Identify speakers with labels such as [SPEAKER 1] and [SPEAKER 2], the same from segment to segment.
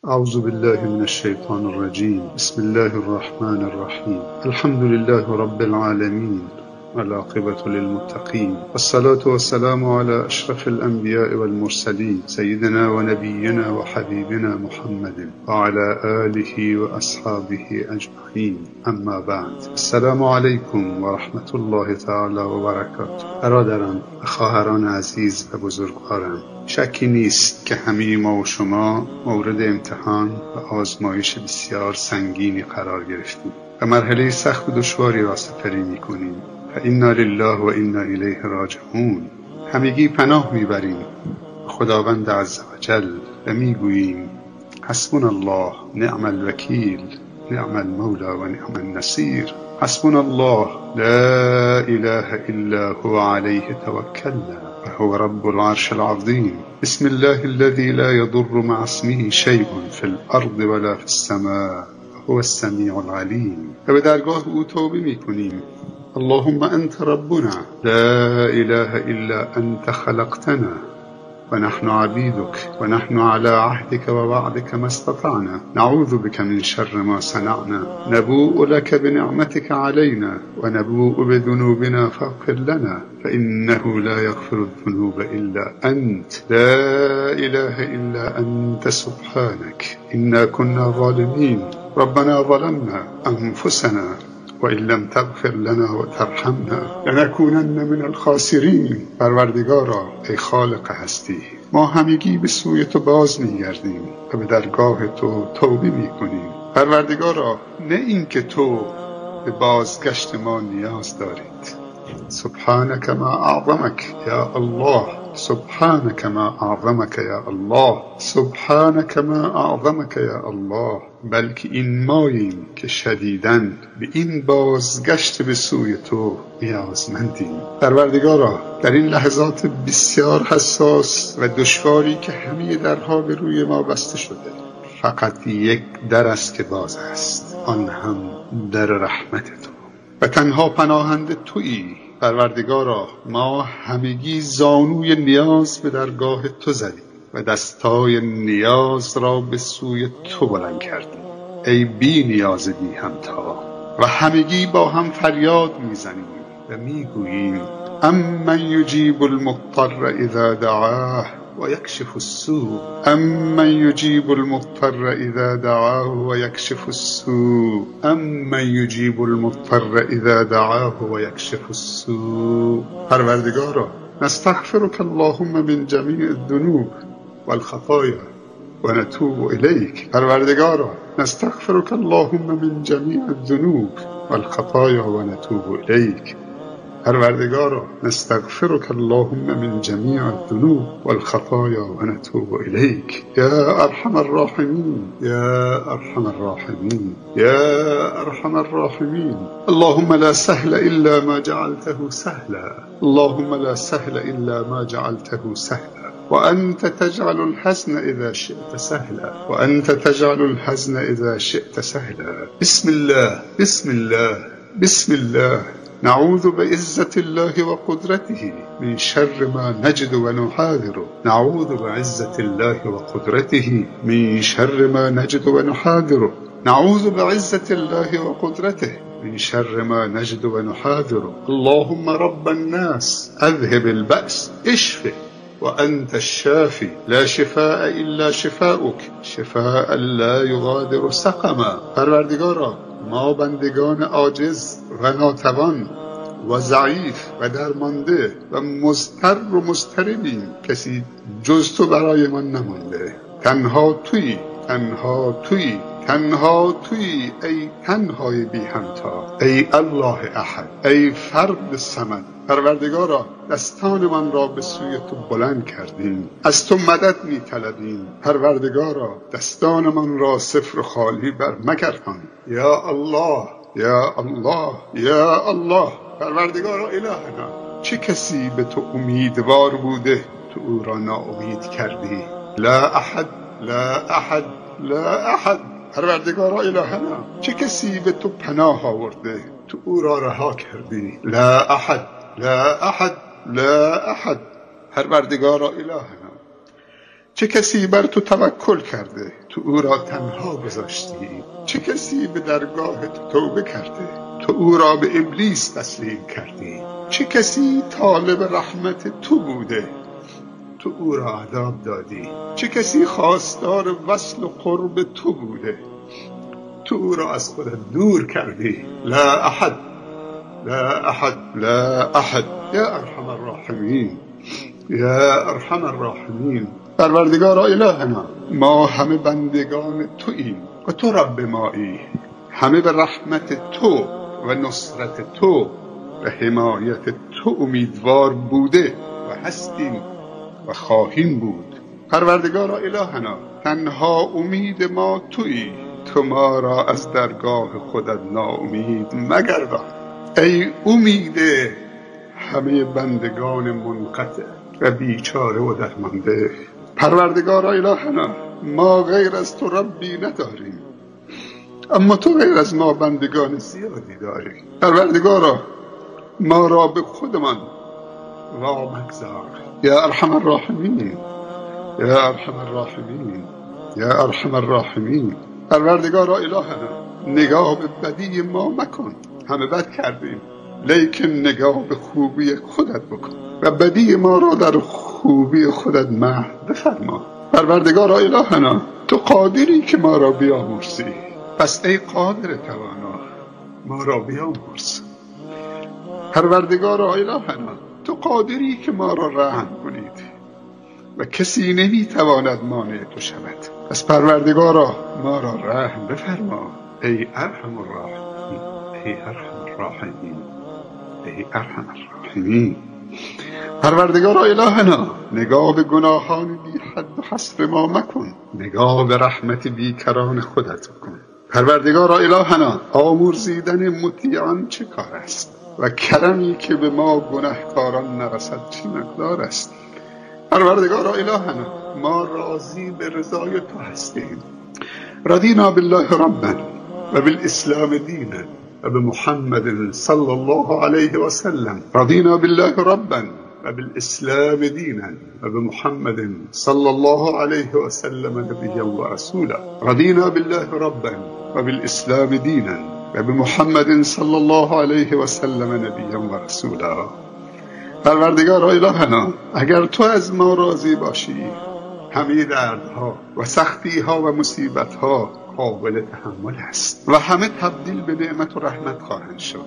[SPEAKER 1] أعوذ بالله من الشيطان الرجيم. بسم الله الرحمن الرحيم. الحمد لله رب العالمين والعاقبة للمتقين، والصلاة والسلام على أشرف الأنبياء والمرسلين سيدنا ونبينا وحبيبنا محمد وعلى آله وأصحابه أجمعين. أما بعد، السلام عليكم ورحمة الله تعالى وبركاته. برادران و خواهران عزیز و بزرگواران، شکی نیست که همه ما و شما مورد امتحان و آزمایش بسیار سنگینی قرار گرفتیم و مرحله سخت و دشواری را سپری می‌کنیم. فإنا لله و انا الیه راجعون. همگی پناه میبریم خداوند عزوجل و میگوییم حسبنا الله نعم الوکیل نعم المولى و نعم النصير. حسبنا الله لا اله الا هو عليه توكلنا وهو رب العرش العظيم. بسم الله الذي لا يضر مع اسمه شيء في الارض ولا في السماء وهو السميع العليم. و به درگاه او توبه میکنیم. اللهم أنت ربنا لا إله إلا أنت خلقتنا ونحن عبيدك ونحن على عهدك ووعدك ما استطعنا. نعوذ بك من شر ما صنعنا. نبوء لك بنعمتك علينا ونبوء بذنوبنا فاغفر لنا فإنه لا يغفر الذنوب إلا أنت. لا إله إلا أنت سبحانك إنا كنا ظالمين. ربنا ظلمنا أنفسنا و این لم تغفر لنا و ترحمنا لنکونن من الخاسرین. پروردگارا، ای خالق هستی، ما همگی به سوی تو باز میگردیم و به درگاه تو توبه میکنیم. پروردگارا، نه اینکه تو به بازگشت ما نیاز دارید. سبحانك ما أعظمك يا الله. سبحانك ما أعظمك يا الله. سبحانك ما أعظمك یا الله. بلکه این ماییم که شدیداً به این بازگشت به سوی تو نیازمندیم. پروردگارا، در این لحظات بسیار حساس و دشواری که همه درها به روی ما بسته شده، فقط یک در است که باز است، آن هم در رحمت تو و تنها پناهنده تویی. پروردگارا، ما همگی زانوی نیاز به درگاه تو زدیم و دستای نیاز را به سوی تو بلند کردیم، ای بی نیاز بی همتا. و همگی با هم فریاد میزنیم و میگوییم امن یجیب المضطر اذا دعاه و یکشف السوء. امن یجیب المضطر اذا دعاه و یکشف السوء. امن یجیب المضطر اذا دعاه و یکشف السوء. پروردگارا، نستغفرك اللهم من جميع الذنوب والخطايا ونتوب إليك. پروردگارا، نستغفرك اللهم من جميع الذنوب والخطايا ونتوب إليك. پروردگارا، نستغفرك اللهم من جميع الذنوب والخطايا ونتوب إليك. يا أرحم الراحمين يا أرحم الراحمين يا أرحم الراحمين. اللهم لا سهل إلا ما جعلته سهلا. اللهم لا سهل إلا ما جعلته سهلا. وأنت تجعل الحزن إذا شئت سهلا. وأنت تجعل الحزن إذا شئت سهلا. بسم الله بسم الله بسم الله. نعوذ بعزة الله وقدرته من شر ما نجد ونحاذر. نعوذ بعزة الله وقدرته من شر ما نجد ونحاذر. نعوذ بعزة الله وقدرته من شر ما نجد ونحاذر. اللهم رب الناس أذهب البأس اشفه وأنت الشافي لا شفاء إلا شفاؤك شفاء لا يغادر سقما. پروردگارا، ما بندگان عاجز و ناتوان و ضعیف و درمانده و مضطر و مضطربیم. کسی جز تو برای من نمانده. تنها تویی، تنها تویی، تنها تویی، ای تنهای بی همتا، ای الله احد، ای فرد صمد. پروردگارا، دستان من را به سوی تو بلند کردیم، از تو مدد می طلبیم. پروردگارا، دستان من را صفر و خالی بر مگردان. یا الله یا الله یا الله. پروردگارا الهنا، چه کسی به تو امیدوار بوده تو او را ناامید کردی؟ لا احد لا احد لا احد. پروردگارا الهنا، چه کسی به تو پناه آورده تو او را رها کردی؟ لا احد لا احد لا احد. پروردگارا الهنا، چه کسی بر تو توکل کرده تو او را تنها گذاشتی؟ چه کسی به درگاه تو توبه کرده تو او را به ابلیس تسلیم کردی؟ چه کسی طالب رحمت تو بوده تو او را عذاب دادی؟ چه کسی خواستار وصل و قرب تو بوده تو او را از خودت دور کردی؟ لا احد لا احد لا احد یا ارحم الراحمین یا ارحم الراحمین. پروردگار الهنا، ما همه بندگان توییم و تو رب مایی، همه به رحمت تو و نصرت تو و حمایت تو امیدوار بوده و هستیم و خواهیم بود. پروردگار الهنا، تنها امید ما تویی، تو ما را از درگاه خودت ناامید مگردان. ای امید همه بندگان منقطع و بیچاره و درمانده. پروردگار الهنا، ما غیر از تو ربی نداریم، اما تو غیر از ما بندگان زیادی داری. پروردگارا، ما را به خودمان وا مگذار. یا ارحم الراحمین یا ارحم الراحمین یا ارحم الراحمین. پروردگارا الهنا، نگاه به بدی ما مکن، همه بد کردیم، لیکن نگاه به خوبی خودت بکن و بدی ما را در خوبی خودت محو بفرما. پروردگارا الهنا، تو قادری که ما را بیامرزی، پس ای قادر توانا ما را بیامرز. پروردگارا الهنا، تو قادری که ما را رحم کنید و کسی نمیتواند مانع تو شود، پس پروردگارا ما را رحم بفرما. ای ارحم الراحمین ای ارحم الراحمین ای ارحم الراحمین. پروردگارا الهنا، نگاه به گناهان بی حد و حصر ما مکن، نگاه به رحمت بیکران خودت کن. پروردگارا الهنا، آمرزیدن مطیعان چه کار است و کرمی که به ما گناهکاران نرسد چه مقدار است. پروردگارا الهنا، ما راضی به رضای تو هستیم. رضینا بالله ربا و بالاسلام دینا و بمحمد صلی الله علیه و سلم. رضینا بالله ربا و بالاسلام دینا و بمحمد صلی الله علیه و سلم نبیا و رسولا. رضینا بالله ربا و بالاسلام دینا و بمحمد صلی الله علیه و سلم نبیا و رسولا. پروردگار الهنا، اگر تو از ما راضی باشی، همه دردها و سختیها و مصیبتها قابل تحمل است و همه تبدیل به نعمت و رحمت خواهند شد.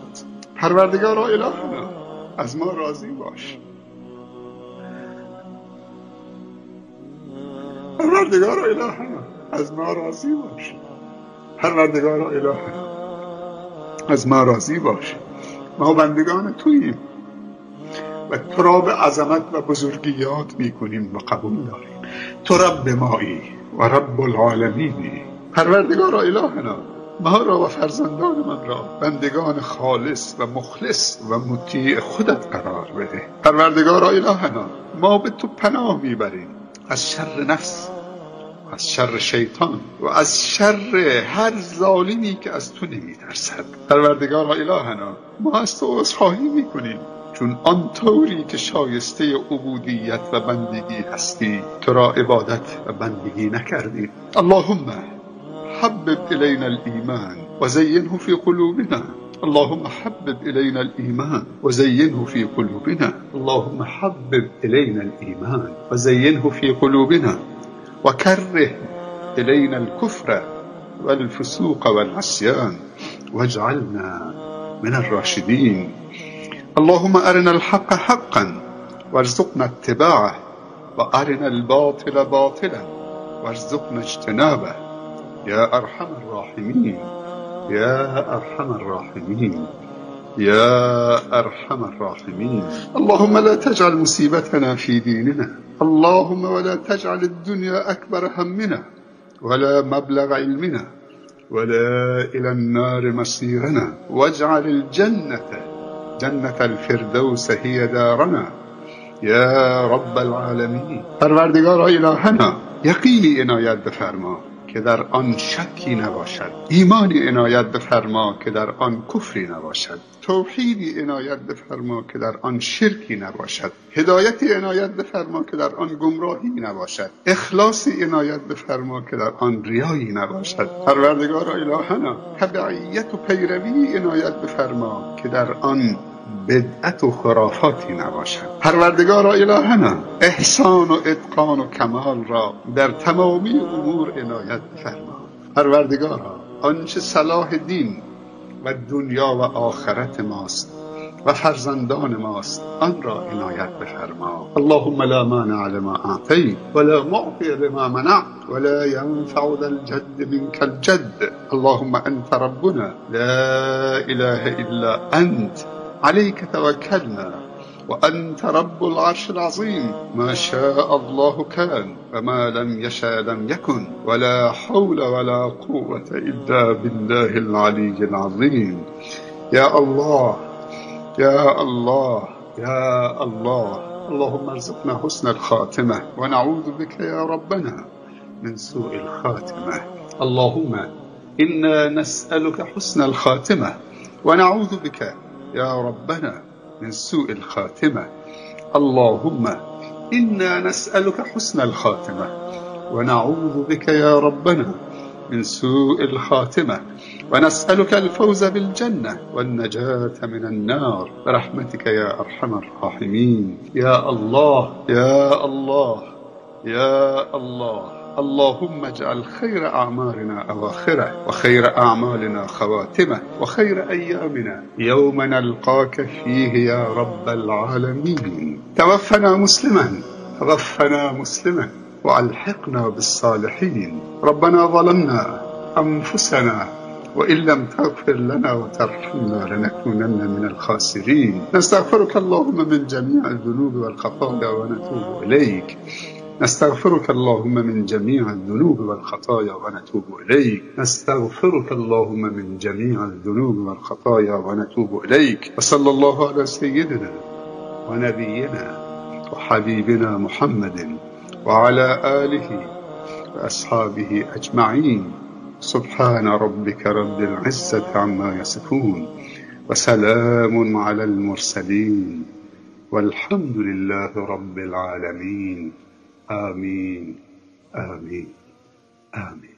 [SPEAKER 1] پروردگار الهنا، از ما راضی باش. پروردگار الهنا، از ما راضی باش. پروردگار الهنا، از ما راضی باش. ما بندگان توییم و تو را به عظمت و بزرگیات میکنیم و قبول داریم. تو رب مایی و رب العالمینی. پروردگار الهنا، ما را و فرزندان من را بندگان خالص و مخلص و مطیع خودت قرار بده. پروردگار الهنا، ما به تو پناه میبریم از شر نفس، از شر شیطان و از شر هر ظالمی که از تو نمیترسد. پروردگار الهنا، ما از تو عذرخواهی میکنیم، چون آن طوری که شایسته عبودیت و بندگی هستی تو را عبادت و بندگی نکردیم. اللهم حبب الینا الایمان و زینه فی قلوبنا. اللهم حبب الینا الایمان و زینه فی قلوبنا. اللهم حبب الینا الایمان و زینه فی قلوبنا و کره الینا الكفر والفسوق والعصيان واجعلنا من الراشدين. اللهم أرنا الحق حقا وارزقنا اتباعه وأرنا الباطل باطلا وارزقنا اجتنابه يا أرحم الراحمين يا أرحم الراحمين يا أرحم الراحمين. اللهم لا تجعل مصيبتنا في ديننا. اللهم ولا تجعل الدنيا أكبر همنا ولا مبلغ علمنا ولا إلى النار مصيرنا واجعل الجنة جنة الفردوس هي دارنا يا رب العالمين. پروردگار الهنا، یقینی عنایت بفرما که در آن شکی نباشد، ایمانی عنایت بفرما که در آن کفری نباشد، توحیدی عنایت بفرما که در آن شرکی نباشد، هدایتی عنایت بفرما که در آن گمراهی نباشد، اخلاصی عنایت بفرما که در آن ریایی نباشد. پروردگار الهنا تبعیت و پیروی عنایت بفرما که در آن بدعت و خرافاتی نباشد. پروردگار الهنا احسان و اتقان و کمال را در تمامی امور عنایت بفرما. پروردگارا آنچه صلاح دین و دنیا و آخرت ماست و فرزندان ماست آن را عنایت بفرما. اللهم لا مانع لما اعطیت ولا معطی لما منعت ولا ينفع ذا الجد منك الجد. اللهم انت ربنا لا اله الا انت عليك توكلنا وأنت رب العرش العظيم. ما شاء الله كان وما لم يشاء لم يكن ولا حول ولا قوة إلا بالله العلي العظيم. يا الله يا الله يا الله، اللهم ارزقنا حسن الخاتمة ونعوذ بك يا ربنا من سوء الخاتمة. اللهم إنا نسألك حسن الخاتمة ونعوذ بك يا ربنا من سوء الخاتمة. اللهم إنا نسألك حسن الخاتمة ونعوذ بك يا ربنا من سوء الخاتمة، ونسألك الفوز بالجنة والنجاة من النار برحمتك يا أرحم الراحمين. يا الله يا الله يا الله، اللهم اجعل خير أعمالنا أواخره وخير أعمالنا خواتمه وخير أيامنا يوم نلقاك فيه يا رب العالمين. توفنا مسلما وألحقنا بالصالحين. ربنا ظلمنا أنفسنا وإن لم تغفر لنا وترحمنا لنكونن من الخاسرين. نستغفرك اللهم من جميع الذنوب والخطايا ونتوب إليك. نستغفرك اللهم من جميع الذنوب والخطايا ونتوب إليك. نستغفرك اللهم من جميع الذنوب والخطايا ونتوب إليك. وصلى الله على سيدنا ونبينا وحبيبنا محمد وعلى آله وأصحابه أجمعين. سبحان ربك رب العزة عما يصفون وسلام على المرسلين والحمد لله رب العالمين. آمين آمين آمين.